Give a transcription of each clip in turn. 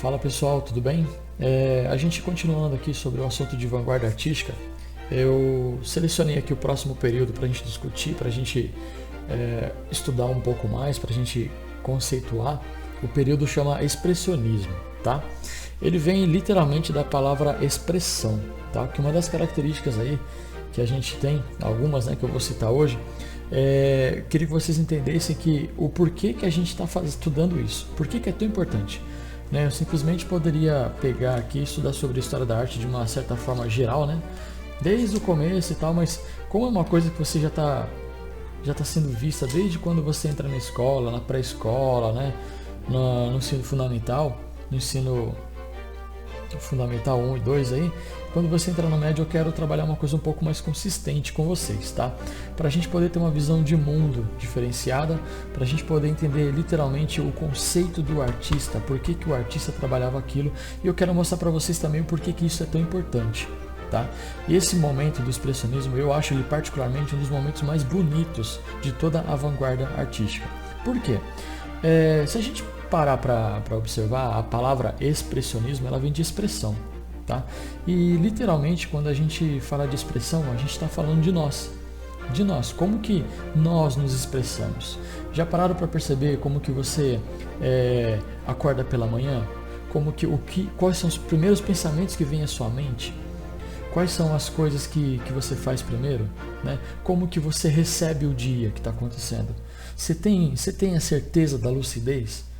Fala pessoal, tudo bem? A gente continuando aqui sobre o assunto de vanguarda artística, eu selecionei aqui o próximo período para a gente discutir, para a gente estudar um pouco mais, para a gente conceituar. O período chama expressionismo, tá? Ele vem literalmente da palavra expressão, tá? Que uma das características aí que a gente tem, algumas, né, que eu vou citar hoje, queria que vocês entendessem que o porquê que a gente está estudando isso, por que é tão importante. Eu simplesmente poderia pegar aqui e estudar sobre a história da arte de uma certa forma geral, né? Desde o começo e tal, mas como é uma coisa que você já está sendo vista desde quando você entra na escola, na pré-escola, né? No ensino fundamental, no ensino fundamental 1 e 2 aí, quando você entra no médio eu quero trabalhar uma coisa um pouco mais consistente com vocês, tá? Para a gente poder ter uma visão de mundo diferenciada, para a gente poder entender literalmente o conceito do artista, por que o artista trabalhava aquilo, e eu quero mostrar para vocês também o porquê que isso é tão importante, tá? E esse momento do expressionismo eu acho ele particularmente um dos momentos mais bonitos de toda a vanguarda artística. Por quê? Se a gente parar para observar, a palavra expressionismo ela vem de expressão, tá? E literalmente quando a gente fala de expressão, a gente está falando de nós, como que nós nos expressamos. Já pararam para perceber como que você acorda pela manhã? Quais são os primeiros pensamentos que vêm à sua mente? Quais são as coisas que você faz primeiro? Né? Como que você recebe o dia que está acontecendo? Você tem a certeza da lucidez?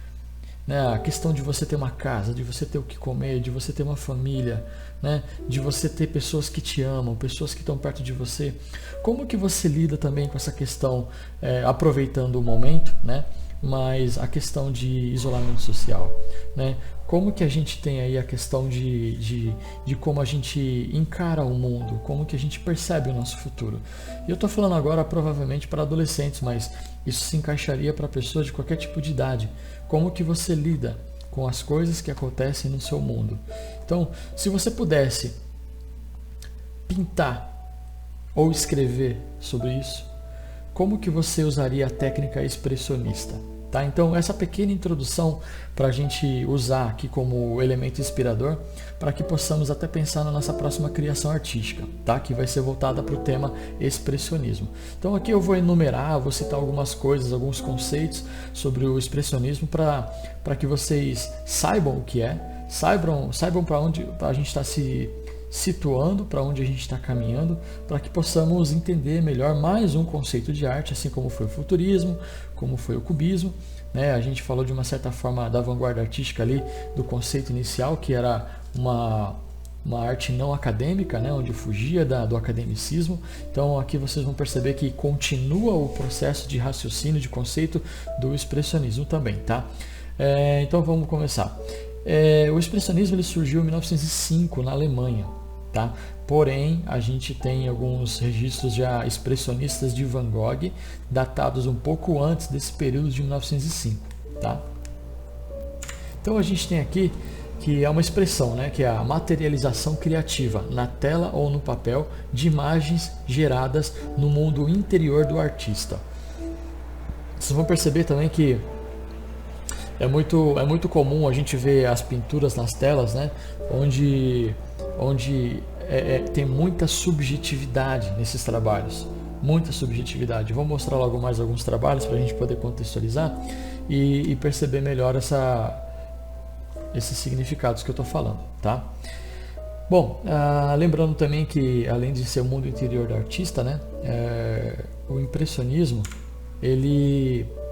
Né? A questão de você ter uma casa, de você ter o que comer, de você ter uma família, né? De você ter pessoas que te amam, pessoas que estão perto de você. Como que você lida também com essa questão, aproveitando o momento, né? Mas a questão de isolamento social, né? Como que a gente tem aí a questão de como a gente encara o mundo, como que a gente percebe o nosso futuro. E eu estou falando agora provavelmente para adolescentes, mas isso se encaixaria para pessoas de qualquer tipo de idade. Como que você lida com as coisas que acontecem no seu mundo. Então, se você pudesse pintar ou escrever sobre isso, como que você usaria a técnica expressionista? Tá? Então, essa pequena introdução para a gente usar aqui como elemento inspirador, para que possamos até pensar na nossa próxima criação artística, tá? Que vai ser voltada para o tema expressionismo. Então, aqui eu vou enumerar, vou citar algumas coisas, alguns conceitos sobre o expressionismo para que vocês saibam o que é, saibam para onde a gente está se situando, para onde a gente está caminhando, para que possamos entender melhor mais um conceito de arte, assim como foi o futurismo, como foi o cubismo, né? A gente falou de uma certa forma da vanguarda artística ali, do conceito inicial, que era uma arte não acadêmica, né? Onde fugia do academicismo. Então aqui vocês vão perceber que continua o processo de raciocínio, de conceito do expressionismo também, tá? Então vamos começar. O expressionismo ele surgiu em 1905 na Alemanha. Tá? Porém, a gente tem alguns registros já expressionistas de Van Gogh, datados um pouco antes desse período de 1905. Tá? Então a gente tem aqui que é uma expressão, né, que é a materialização criativa na tela ou no papel de imagens geradas no mundo interior do artista. Vocês vão perceber também que é muito comum a gente ver as pinturas nas telas, né, onde tem muita subjetividade nesses trabalhos, muita subjetividade. Vou mostrar logo mais alguns trabalhos para a gente poder contextualizar e perceber melhor esses significados que eu estou falando, tá? Bom, lembrando também que além de ser o mundo interior do artista, né, o impressionismo,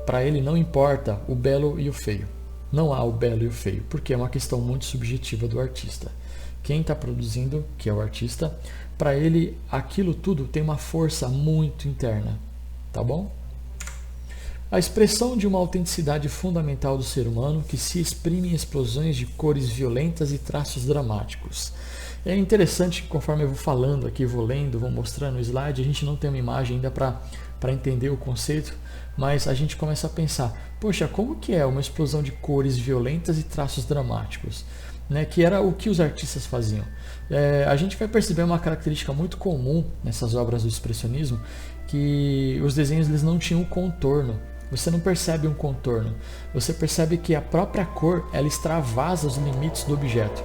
para ele não importa o belo e o feio. Não há o belo e o feio, porque é uma questão muito subjetiva do artista. Quem está produzindo, que é o artista, para ele aquilo tudo tem uma força muito interna, tá bom? A expressão de uma autenticidade fundamental do ser humano que se exprime em explosões de cores violentas e traços dramáticos. É interessante que conforme eu vou falando aqui, vou lendo, vou mostrando o slide, a gente não tem uma imagem ainda para entender o conceito, mas a gente começa a pensar, poxa, como que é uma explosão de cores violentas e traços dramáticos? Né, que era o que os artistas faziam. A gente vai perceber uma característica muito comum nessas obras do expressionismo, que os desenhos eles não tinham contorno. você não percebe um contorno, você percebe que a própria cor, ela extravasa os limites do objeto,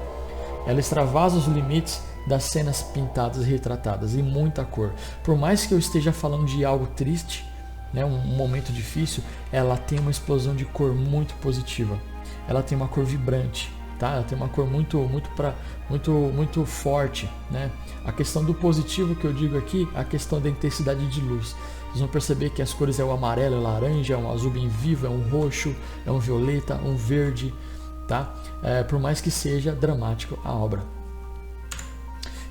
ela extravasa os limites das cenas pintadas e retratadas, e muita cor. Por mais que eu esteja falando de algo triste, né, um momento difícil, ela tem uma explosão de cor muito positiva, ela tem uma cor vibrante, tá? Ela tem uma cor muito forte, né? A questão do positivo que eu digo aqui, a questão da intensidade de luz. Vocês vão perceber que as cores é o amarelo, é o laranja, é um azul bem vivo, é um roxo, é um violeta, um verde, tá? Por mais que seja dramático a obra.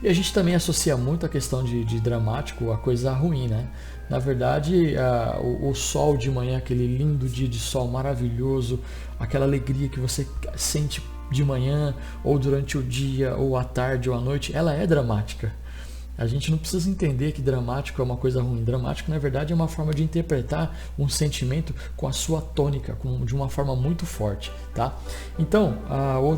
E a gente também associa muito a questão de dramático a coisa ruim, né? Na verdade, o sol de manhã, aquele lindo dia de sol maravilhoso, aquela alegria que você sente de manhã, ou durante o dia, ou à tarde, ou à noite, ela é dramática. A gente não precisa entender que dramático é uma coisa ruim. Dramático, na verdade, é uma forma de interpretar um sentimento com a sua tônica, de uma forma muito forte, tá? Então,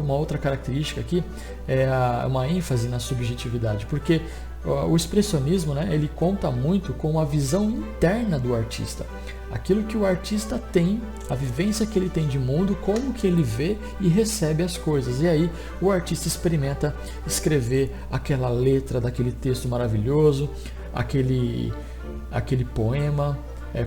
uma outra característica aqui é uma ênfase na subjetividade, porque o expressionismo, né, ele conta muito com a visão interna do artista. Aquilo que o artista tem, a vivência que ele tem de mundo, como que ele vê e recebe as coisas. E aí o artista experimenta escrever aquela letra daquele texto maravilhoso, aquele poema,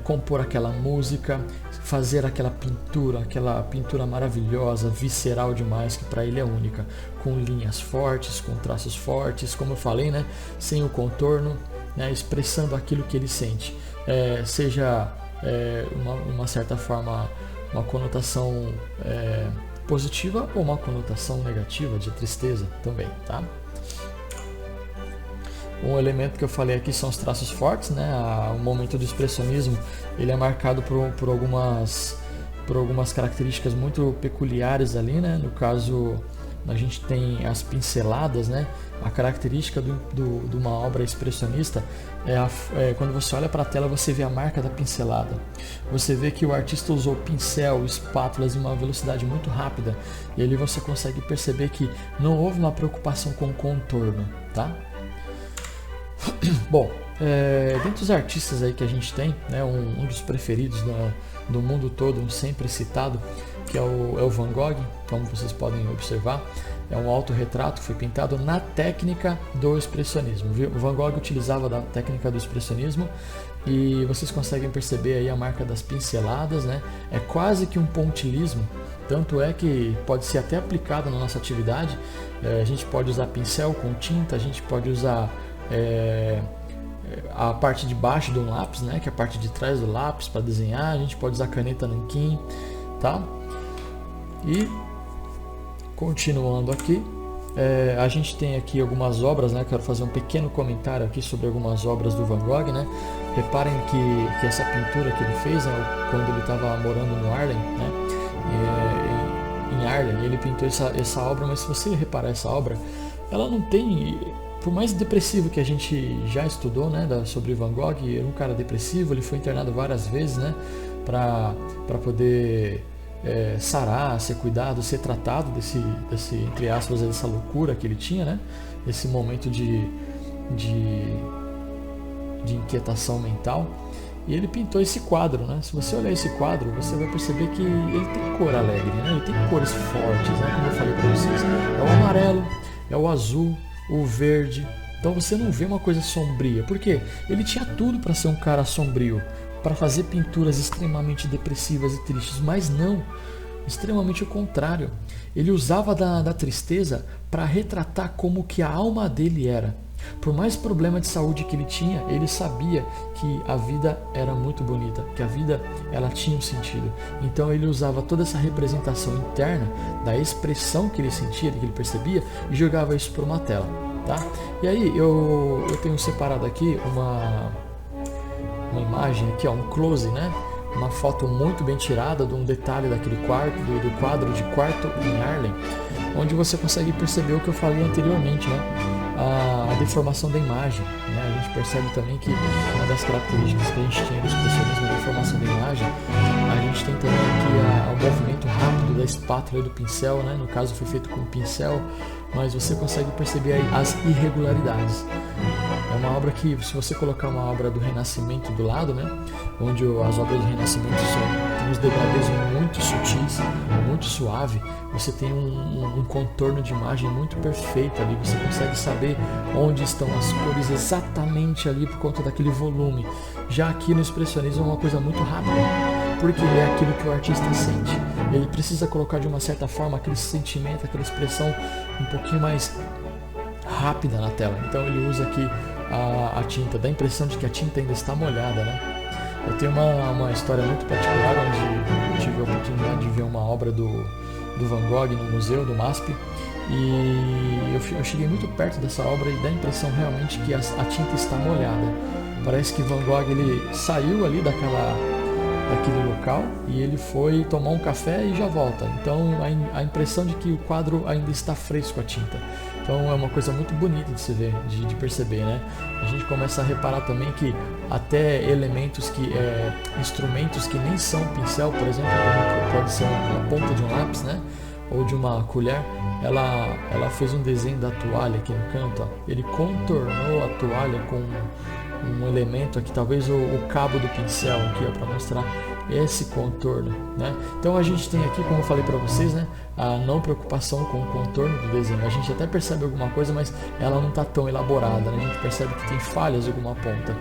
compor aquela música, fazer aquela pintura maravilhosa, visceral demais, que para ele é única, com linhas fortes, com traços fortes, como eu falei, né, sem o contorno, né, expressando aquilo que ele sente, seja uma certa forma uma conotação positiva ou uma conotação negativa de tristeza também, tá? Um elemento que eu falei aqui são os traços fortes, né? O momento do expressionismo, ele é marcado por algumas características muito peculiares ali, né? No caso, a gente tem as pinceladas, né? A característica de uma obra expressionista quando você olha para a tela, você vê a marca da pincelada. Você vê que o artista usou pincel, espátulas em uma velocidade muito rápida, e ali você consegue perceber que não houve uma preocupação com o contorno, tá? Bom, dentre os artistas aí que a gente tem, né, um dos preferidos do mundo todo, um sempre citado, que é o Van Gogh, como vocês podem observar, é um autorretrato que foi pintado na técnica do expressionismo. O Van Gogh utilizava da técnica do expressionismo e vocês conseguem perceber aí a marca das pinceladas, né? É quase que um pontilhismo, tanto é que pode ser até aplicado na nossa atividade. A gente pode usar pincel com tinta, a gente pode usar a parte de baixo do lápis, né, que é a parte de trás do lápis para desenhar, a gente pode usar caneta nanquim, tá? E continuando aqui, a gente tem aqui algumas obras, né? Quero fazer um pequeno comentário aqui sobre algumas obras do Van Gogh, né? Reparem que essa pintura que ele fez, né, quando ele estava morando no Harlem, né, em Harlem, ele pintou essa obra, mas se você reparar essa obra, ela não tem... Por mais depressivo que a gente já estudou, né, sobre Van Gogh, ele era um cara depressivo, ele foi internado várias vezes, né, para poder sarar, ser cuidado, ser tratado desse, entre aspas, dessa loucura que ele tinha, né, esse momento de inquietação mental. E ele pintou esse quadro, né? Se você olhar esse quadro, você vai perceber que ele tem cor alegre, né? Ele tem cores fortes, né? Como eu falei para vocês, é o amarelo, é o azul, o verde. Então você não vê uma coisa sombria. Por quê? Ele tinha tudo para ser um cara sombrio, para fazer pinturas extremamente depressivas e tristes, mas não, extremamente o contrário. Ele usava da tristeza para retratar como que a alma dele era. Por mais problema de saúde que ele tinha, ele sabia que a vida era muito bonita, que a vida ela tinha um sentido. Então ele usava toda essa representação interna da expressão que ele sentia, que ele percebia, e jogava isso para uma tela, tá? E aí eu tenho separado aqui uma imagem aqui, ó, um close, né? Uma foto muito bem tirada de um detalhe daquele quarto, do quadro de Quarto em Harlem, onde você consegue perceber o que eu falei anteriormente, né? A deformação da imagem, né? A gente percebe também que uma das características que a gente tem do expressionismo, a deformação da imagem, a gente tem também aqui o movimento rápido da espátula e do pincel, né? No caso foi feito com pincel, mas você consegue perceber aí as irregularidades. É uma obra que, se você colocar uma obra do Renascimento do lado, né, onde as obras do Renascimento têm uns degradês muito sutis, muito suave, você tem um contorno de imagem muito perfeito ali, você consegue saber onde estão as cores exatamente ali por conta daquele volume. Já aqui no expressionismo é uma coisa muito rápida, porque é aquilo que o artista sente. Ele precisa colocar de uma certa forma aquele sentimento, aquela expressão um pouquinho mais rápida na tela. Então ele usa aqui a tinta, dá a impressão de que a tinta ainda está molhada, né? Eu tenho uma história muito particular onde eu tive a oportunidade de ver uma obra do Van Gogh no museu do MASP, e eu cheguei muito perto dessa obra e dá a impressão realmente que a tinta está molhada. Parece que Van Gogh ele saiu ali daquele local e ele foi tomar um café e já volta. Então a impressão de que o quadro ainda está fresco a tinta. Então é uma coisa muito bonita de se ver, de perceber, né? A gente começa a reparar também que até elementos instrumentos que nem são pincel, por exemplo, pode ser uma ponta de um lápis, né? Ou de uma colher, ela fez um desenho da toalha aqui no canto, ó. Ele contornou a toalha com um elemento aqui, talvez o cabo do pincel aqui, para mostrar esse contorno, né? Então a gente tem aqui, como eu falei para vocês, né, a não preocupação com o contorno do desenho. A gente até percebe alguma coisa, mas ela não está tão elaborada, né? A gente percebe que tem falhas em alguma ponta,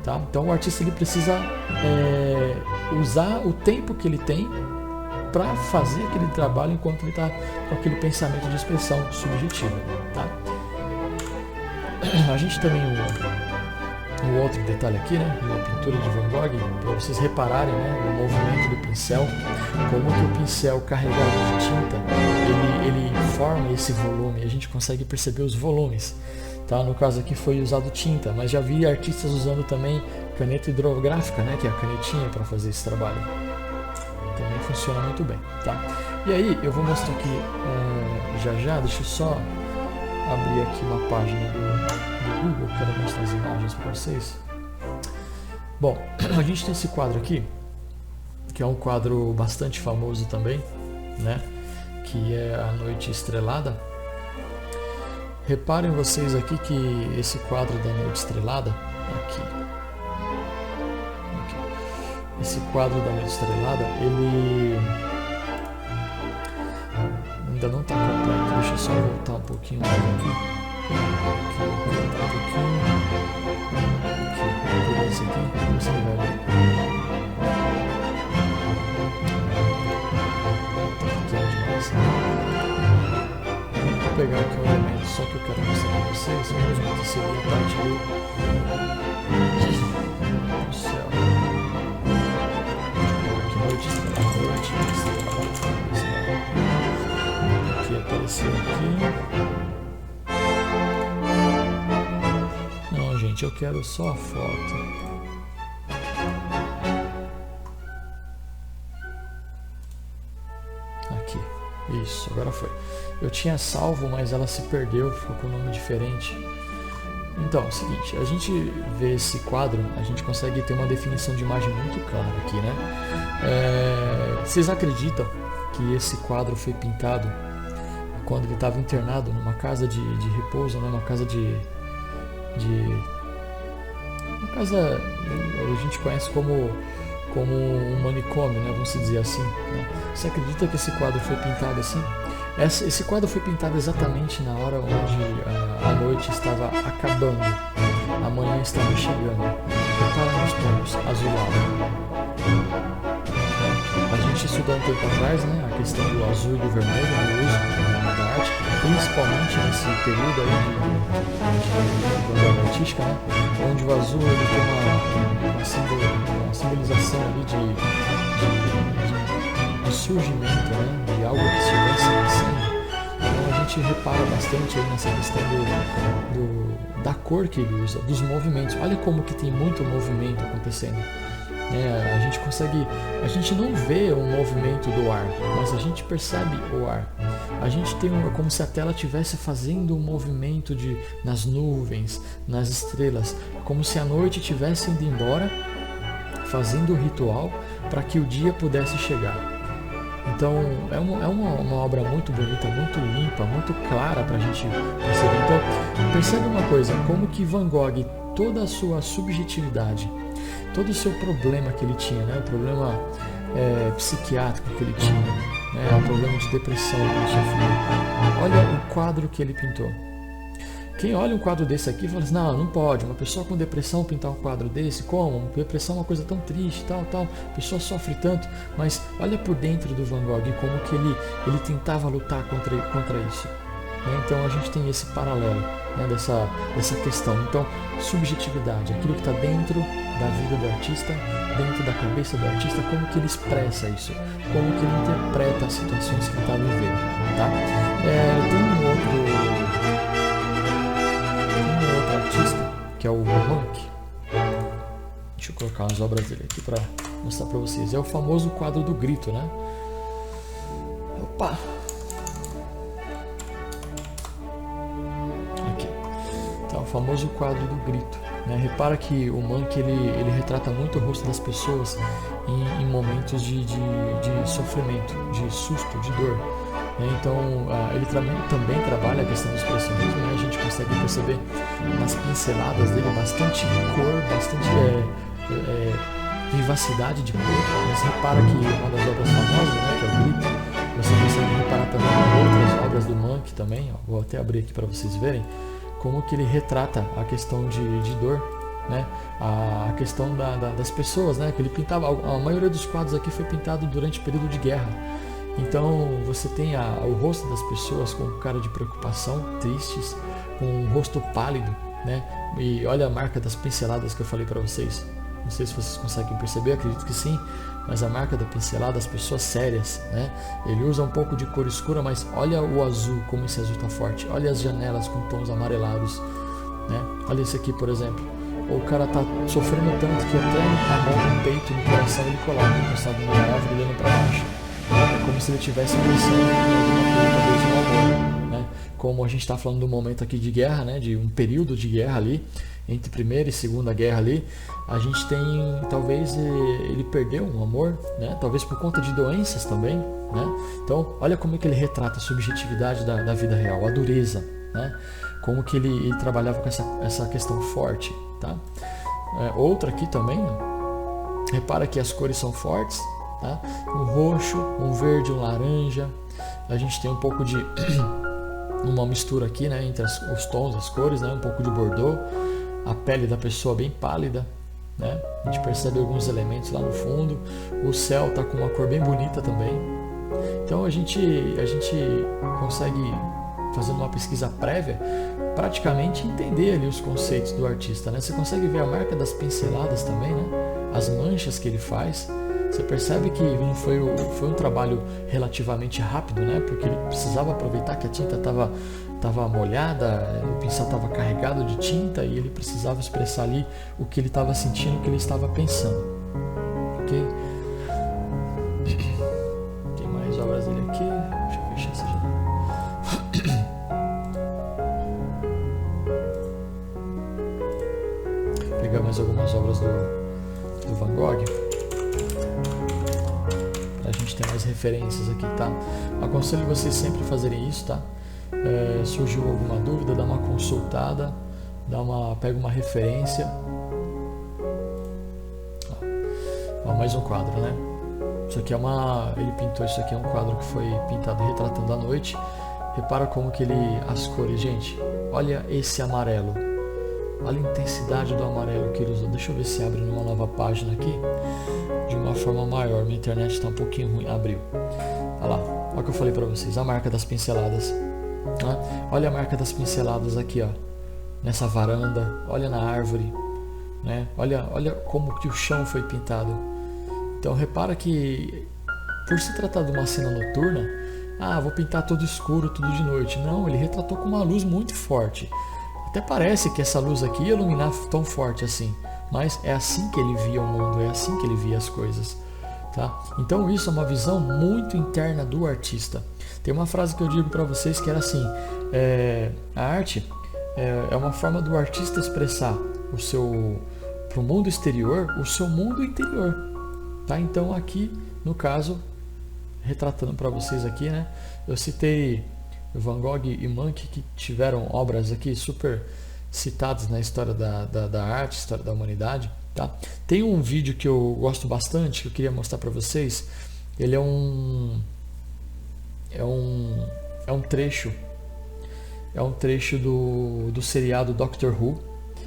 tá? Então o artista ele precisa usar o tempo que ele tem para fazer aquele trabalho enquanto ele está com aquele pensamento de expressão subjetiva, tá? A gente também um outro detalhe aqui, né, na pintura de Van Gogh, para vocês repararem, né, o movimento do pincel, como que o pincel carregado de tinta, ele forma esse volume, a gente consegue perceber os volumes, tá? No caso aqui foi usado tinta, mas já vi artistas usando também caneta hidrográfica, né, que é a canetinha para fazer esse trabalho. Também funciona muito bem, tá? E aí eu vou mostrar aqui já, deixa eu só abrir aqui uma página do Google, quero mostrar as imagens para vocês. Bom, a gente tem esse quadro aqui, que é um quadro bastante famoso também, né? Que é A Noite Estrelada. Reparem vocês aqui que esse quadro da Noite Estrelada, aqui, esse quadro da Noite Estrelada, ele ainda não está completo. Deixa eu só voltar um pouquinho aqui. Voltar um pouquinho. Aqui, por esse aqui, você vai ver. Tá pequeno demais. Vou pegar aqui um elemento só que eu quero mostrar para vocês. Simplesmente seria a parte do céu. Aqui apareceu aqui. Não, gente, eu quero só a foto. Aqui, isso, agora foi. Eu tinha salvo, mas ela se perdeu, ficou com um nome diferente. Então, é o seguinte, a gente vê esse quadro, a gente consegue ter uma definição de imagem muito clara aqui, né? Vocês acreditam que esse quadro foi pintado quando ele estava internado numa casa de repouso, né? Uma casa uma casa a gente conhece como um manicômio, né? Vamos dizer assim, né? Você acredita que esse quadro foi pintado assim? Esse quadro foi pintado exatamente na hora onde a noite estava acabando, a manhã estava chegando. Repara nos tons azulado. A gente estudou um tempo atrás, né, a questão do azul e do vermelho no uso da arte, principalmente nesse período aí de artística, né, onde o azul ele tem uma simbolização ali de surgimento, né, de algo que estivesse nascendo. Então a gente repara bastante aí nessa questão da cor que ele usa, dos movimentos. Olha como que tem muito movimento acontecendo. A gente não vê o movimento do ar, mas a gente percebe o ar. A gente tem como se a tela estivesse fazendo um movimento nas nuvens, nas estrelas, como se a noite estivesse indo embora, fazendo o ritual para que o dia pudesse chegar. Então é uma obra muito bonita, muito limpa, muito clara para a gente perceber. Então percebe uma coisa, como que Van Gogh, toda a sua subjetividade, todo o seu problema que ele tinha, né? O problema psiquiátrico que ele tinha, né? O problema de depressão que ele sofreu. Olha o quadro que ele pintou. Quem olha um quadro desse aqui fala assim, não pode, uma pessoa com depressão pintar um quadro desse, como? Depressão é uma coisa tão triste, tal, a pessoa sofre tanto, mas olha por dentro do Van Gogh como que ele tentava lutar contra isso. Então a gente tem esse paralelo, né, dessa questão. Então, subjetividade, aquilo que está dentro da vida do artista, dentro da cabeça do artista, como que ele expressa isso, como que ele interpreta as situações que ele está vivendo. Tá? Tem um outro artista, que é o Munch. Deixa eu colocar as obras dele aqui para mostrar para vocês. É o famoso quadro do grito, né? Opa! Aqui. Então, o famoso quadro do grito, né? Repara que o Munch ele retrata muito o rosto das pessoas em momentos de sofrimento, de susto, de dor. Então, ele também trabalha a questão do expressionismo, né? A gente consegue perceber nas pinceladas dele bastante cor, bastante vivacidade de cor. Mas repara que uma das obras famosas, né, que é o Grito, você consegue reparar também em outras obras do Munch também, ó, vou até abrir aqui para vocês verem, como que ele retrata a questão de dor, né? A questão das pessoas, né? Que ele pintava, a maioria dos quadros aqui foi pintado durante o período de guerra. Então você tem o rosto das pessoas com cara de preocupação, tristes, com um rosto pálido, né? E olha a marca das pinceladas que eu falei para vocês. Não sei se vocês conseguem perceber, acredito que sim, mas a marca da pincelada, as pessoas sérias, né? Ele usa um pouco de cor escura, mas olha o azul, como esse azul está forte. Olha as janelas com tons amarelados, né? Olha esse aqui, por exemplo. O cara tá sofrendo tanto que até a mão no peito, no coração, ele coloca encostado numa árvore, olhando para baixo. É como se ele estivesse pensando em alguma coisa, talvez no amor, né? Como a gente está falando de um momento aqui de guerra, né? De um período de guerra ali, entre Primeira e Segunda Guerra ali, a gente tem, talvez ele perdeu um amor, né? Talvez por conta de doenças também, né? Então, olha como é que ele retrata a subjetividade da vida real, a dureza, né? Como que ele trabalhava com essa questão forte, tá? Outra aqui também, ó. Repara que as cores são fortes, tá? Um roxo, um verde, um laranja. A gente tem um pouco de uma mistura aqui, né, entre os tons, as cores, né? Um pouco de bordeaux. A pele da pessoa bem pálida, né? A gente percebe alguns elementos lá no fundo. O céu está com uma cor bem bonita também. Então a gente consegue, fazendo uma pesquisa prévia, praticamente entender ali os conceitos do artista, né? Você consegue ver a marca das pinceladas também, né? As manchas que ele faz. Você percebe que não foi um trabalho relativamente rápido, né? Porque ele precisava aproveitar que a tinta estava molhada, o pincel estava carregado de tinta e ele precisava expressar ali o que ele estava sentindo, o que ele estava pensando. Ok? Tem mais obras dele aqui. Deixa eu fechar essa janela. Vou pegar mais algumas obras do Van Gogh. A gente tem mais referências aqui, tá? Aconselho vocês sempre a fazerem isso, tá? Surgiu alguma dúvida, dá uma consultada, pega uma referência. Ó, mais um quadro, né? Isso aqui ele pintou isso aqui, é um quadro que foi pintado retratando a noite. Repara como que as cores, gente, olha esse amarelo. Olha a intensidade do amarelo que ele usou. Deixa eu ver se abre numa nova página aqui de uma forma maior. Minha internet está um pouquinho ruim. Abriu. Olha lá. Olha o que eu falei para vocês. A marca das pinceladas. Né? Olha a marca das pinceladas aqui, ó. Nessa varanda. Olha na árvore. Né? Olha como que o chão foi pintado. Então repara que, por se tratar de uma cena noturna, vou pintar tudo escuro, tudo de noite. Não, ele retratou com uma luz muito forte. Até parece que essa luz aqui ia iluminar tão forte assim, mas é assim que ele via o mundo, é assim que ele via as coisas, tá? Então isso é uma visão muito interna do artista. Tem uma frase que eu digo para vocês que era assim: a arte é uma forma do artista expressar para o mundo exterior o seu mundo interior, tá? Então aqui no caso retratando para vocês aqui, né? Eu citei Van Gogh e Munch, que tiveram obras aqui super citadas na história da arte, história da humanidade, tá? Tem um vídeo que eu gosto bastante, que eu queria mostrar para vocês. Ele é um trecho do seriado Doctor Who,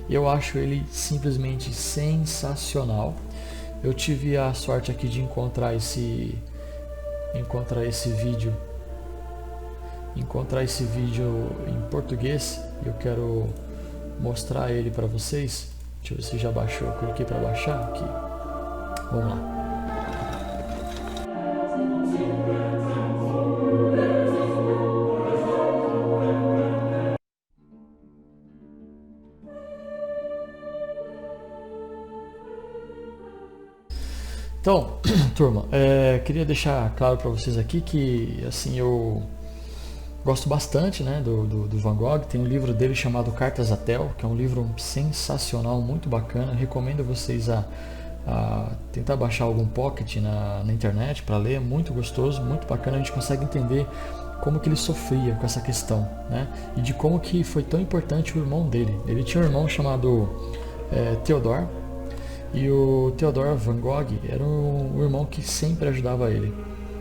e eu acho ele simplesmente sensacional. Eu tive a sorte aqui de encontrar esse vídeo em português, e eu quero mostrar ele para vocês. Deixa eu ver se já baixou. Eu coloquei para baixar aqui. Vamos lá. Então, turma, queria deixar claro para vocês aqui que, assim, eu gosto bastante, né, do Van Gogh. Tem um livro dele chamado Cartas a Theo, que é um livro sensacional, muito bacana. Recomendo vocês a tentar baixar algum pocket na internet para ler. É muito gostoso, muito bacana. A gente consegue entender como que ele sofria com essa questão, né, e de como que foi tão importante o irmão dele. Ele tinha um irmão chamado Theodor. E o Theodor Van Gogh era o irmão que sempre ajudava ele.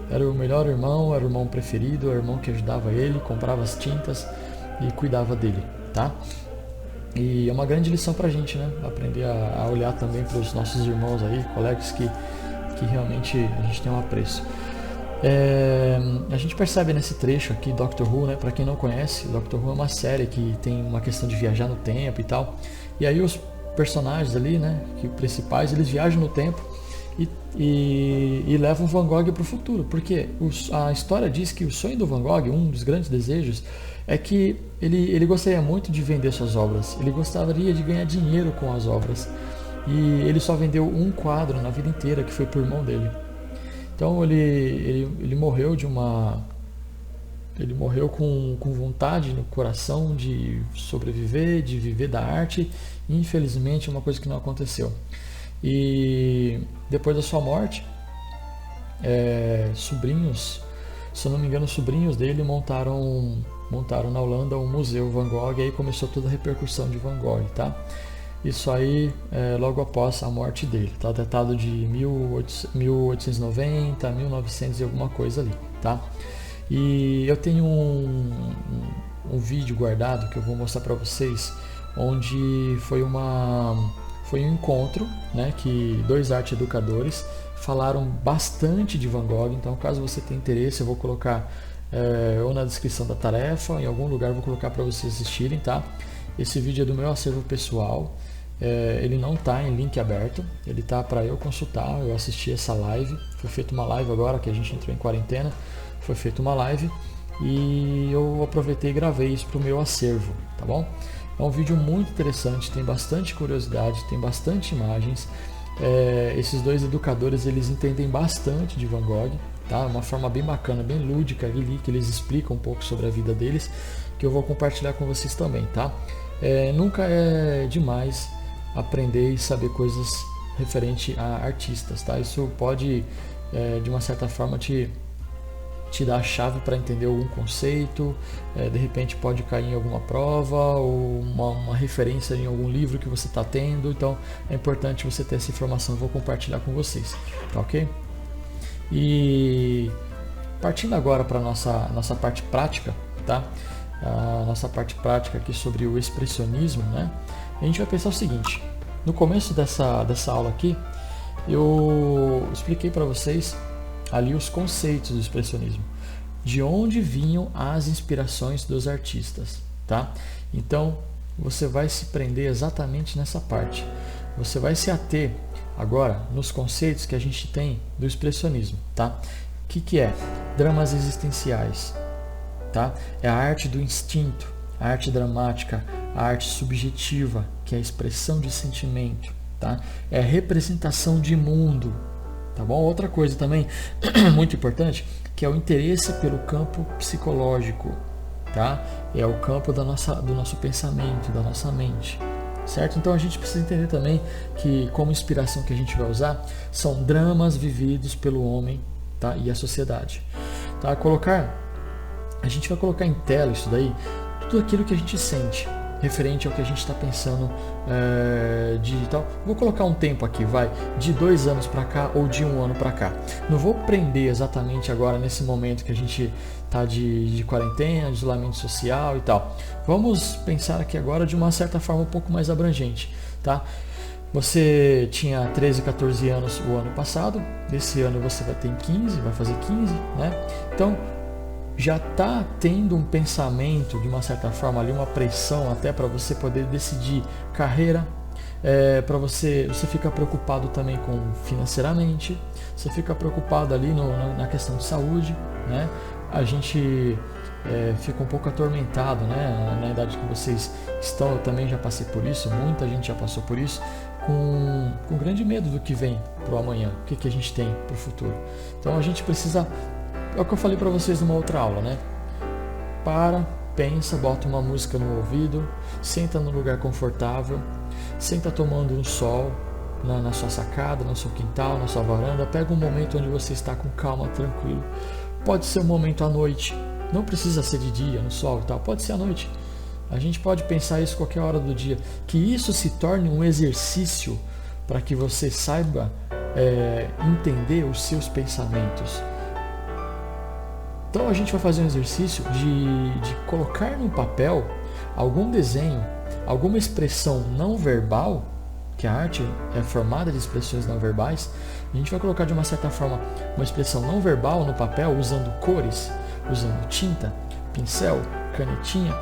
Era o melhor irmão, era o irmão preferido, era o irmão que ajudava ele, comprava as tintas e cuidava dele, tá? E é uma grande lição pra gente, né? Aprender a olhar também para os nossos irmãos aí, colegas que realmente a gente tem um apreço. A gente percebe nesse trecho aqui, Doctor Who, né? Para quem não conhece, Doctor Who é uma série que tem uma questão de viajar no tempo e tal. E aí os personagens ali, né, que principais, eles viajam no tempo e levam Van Gogh para o futuro, porque a história diz que o sonho do Van Gogh, um dos grandes desejos, é que ele gostaria muito de vender suas obras, ele gostaria de ganhar dinheiro com as obras, e ele só vendeu um quadro na vida inteira, que foi pro irmão dele. Então ele morreu com vontade no coração de sobreviver, de viver da arte. Infelizmente, é uma coisa que não aconteceu. E depois da sua morte, sobrinhos, se eu não me engano, sobrinhos dele montaram na Holanda um museu Van Gogh, e aí começou toda a repercussão de Van Gogh, tá? Isso aí logo após a morte dele, tá? Datado de 1890, 1900 e alguma coisa ali, tá? E eu tenho um vídeo guardado que eu vou mostrar para vocês, onde foi um encontro, né, que dois arte educadores falaram bastante de Van Gogh. Então, caso você tenha interesse, eu vou colocar ou na descrição da tarefa, ou em algum lugar eu vou colocar para vocês assistirem, tá? Esse vídeo é do meu acervo pessoal, ele não está em link aberto, ele está para eu consultar. Eu assisti essa live, foi feita uma live agora que a gente entrou em quarentena. Foi feita uma live e eu aproveitei e gravei isso para o meu acervo, tá bom? É um vídeo muito interessante, tem bastante curiosidade, tem bastante imagens. Esses dois educadores, eles entendem bastante de Van Gogh, tá? Uma forma bem bacana, bem lúdica ali, que eles explicam um pouco sobre a vida deles, que eu vou compartilhar com vocês também, tá? Nunca é demais aprender e saber coisas referente a artistas, tá? Isso pode, de uma certa forma, te dá a chave para entender algum conceito, de repente pode cair em alguma prova ou uma referência em algum livro que você está tendo. Então é importante você ter essa informação, eu vou compartilhar com vocês, tá ok? E partindo agora para a nossa parte prática, tá? A nossa parte prática aqui sobre o expressionismo, né? A gente vai pensar o seguinte: no começo dessa aula aqui, eu expliquei para vocês ali os conceitos do expressionismo, de onde vinham as inspirações dos artistas, tá? Então você vai se prender exatamente nessa parte. Você vai se ater agora nos conceitos que a gente tem do expressionismo, tá? O que é? Dramas existenciais, tá? É a arte do instinto, a arte dramática, a arte subjetiva, que é a expressão de sentimento, tá? É a representação de mundo. Tá bom? Outra coisa também muito importante, que é o interesse pelo campo psicológico, tá? É o campo do nosso pensamento, da nossa mente, certo? Então a gente precisa entender também que, como inspiração que a gente vai usar, são dramas vividos pelo homem, tá? tá? E a sociedade. Tá? A gente vai colocar em tela isso daí, tudo aquilo que a gente sente, referente ao que a gente está pensando digital. Vou colocar um tempo aqui, vai, de 2 anos para cá ou de 1 ano para cá. Não vou prender exatamente agora nesse momento que a gente está de quarentena, de isolamento social e tal. Vamos pensar aqui agora de uma certa forma um pouco mais abrangente, tá? Você tinha 13, 14 anos o ano passado, esse ano você vai ter 15, vai fazer 15, né? Então, já está tendo um pensamento, de uma certa forma, ali uma pressão até para você poder decidir carreira, para você fica preocupado também com financeiramente, você fica preocupado ali na questão de saúde, né? A gente fica um pouco atormentado, né? Na idade que vocês estão, eu também já passei por isso, muita gente já passou por isso, com grande medo do que vem para o amanhã, o que a gente tem para o futuro. Então a gente precisa, é o que eu falei para vocês numa outra aula, né? Pensa, bota uma música no ouvido, senta num lugar confortável, senta tomando um sol na sua sacada, no seu quintal, na sua varanda, pega um momento onde você está com calma, tranquilo. Pode ser um momento à noite, não precisa ser de dia, no sol e tal, pode ser à noite. A gente pode pensar isso qualquer hora do dia, que isso se torne um exercício para que você saiba entender os seus pensamentos. Então a gente vai fazer um exercício de colocar no papel algum desenho, alguma expressão não verbal, que a arte é formada de expressões não verbais. A gente vai colocar de uma certa forma uma expressão não verbal no papel, usando cores, usando tinta, pincel, canetinha,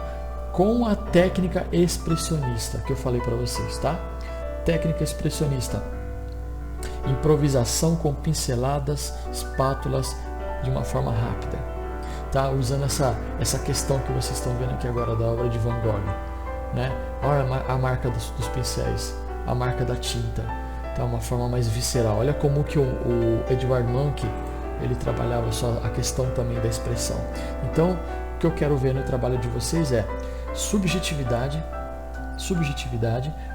com a técnica expressionista que eu falei para vocês, tá? Técnica expressionista. Improvisação com pinceladas, espátulas, de uma forma rápida. Tá? Usando essa questão que vocês estão vendo aqui agora da obra de Van Gogh, né? Olha a marca dos pincéis, a marca da tinta, tá? Uma forma mais visceral. Olha como que o Edvard Munch, ele trabalhava só a questão também da expressão. Então, o que eu quero ver no trabalho de vocês é subjetividade,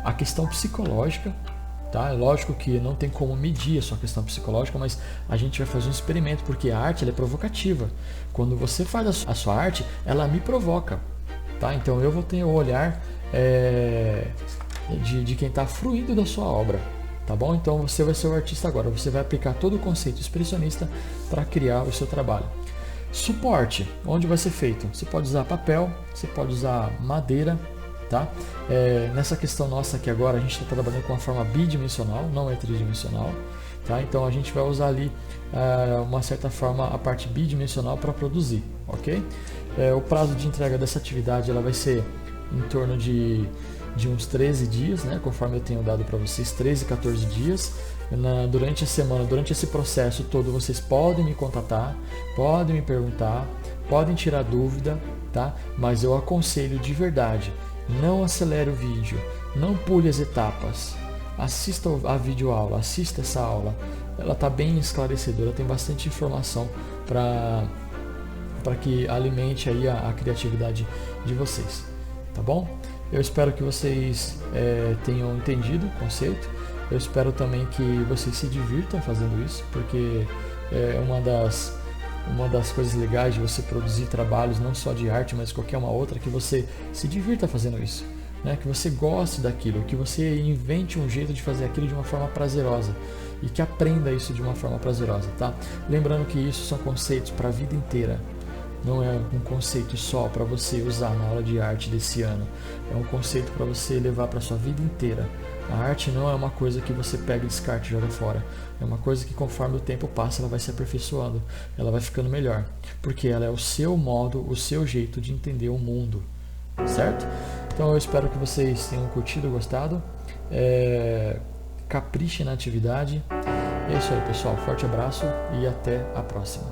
a questão psicológica. Tá? É lógico que não tem como medir a sua questão psicológica, mas a gente vai fazer um experimento, porque a arte ela é provocativa. Quando você faz a sua arte, ela me provoca. Tá? Então eu vou ter o olhar de quem está fruindo da sua obra. Tá bom? Então você vai ser o artista agora. Você vai aplicar todo o conceito expressionista para criar o seu trabalho. Suporte, onde vai ser feito? Você pode usar papel, você pode usar madeira. Tá? Nessa questão nossa aqui agora, a gente está trabalhando com uma forma bidimensional, não é tridimensional. Tá? Então a gente vai usar ali uma certa forma a parte bidimensional para produzir, ok? O prazo de entrega dessa atividade ela vai ser em torno de uns 13 dias, né? Conforme eu tenho dado para vocês, 13, 14 dias. Durante a semana, durante esse processo todo, vocês podem me contatar, podem me perguntar, podem tirar dúvida, tá? Mas eu aconselho de verdade, não acelere o vídeo, não pule as etapas, assista a videoaula, assista essa aula, ela está bem esclarecedora, tem bastante informação para que alimente aí a criatividade de vocês, tá bom? Eu espero que vocês tenham entendido o conceito, eu espero também que vocês se divirtam fazendo isso, porque é uma das coisas legais de você produzir trabalhos, não só de arte, mas qualquer uma outra, que você se divirta fazendo isso, né? Que você goste daquilo, que você invente um jeito de fazer aquilo de uma forma prazerosa e que aprenda isso de uma forma prazerosa, tá? Lembrando que isso são conceitos para a vida inteira, não é um conceito só para você usar na aula de arte desse ano, é um conceito para você levar para a sua vida inteira. A arte não é uma coisa que você pega e descarte e joga fora. É uma coisa que conforme o tempo passa, ela vai se aperfeiçoando. Ela vai ficando melhor. Porque ela é o seu modo, o seu jeito de entender o mundo. Certo? Então eu espero que vocês tenham curtido, gostado. Capriche na atividade. É isso aí, pessoal. Forte abraço e até a próxima.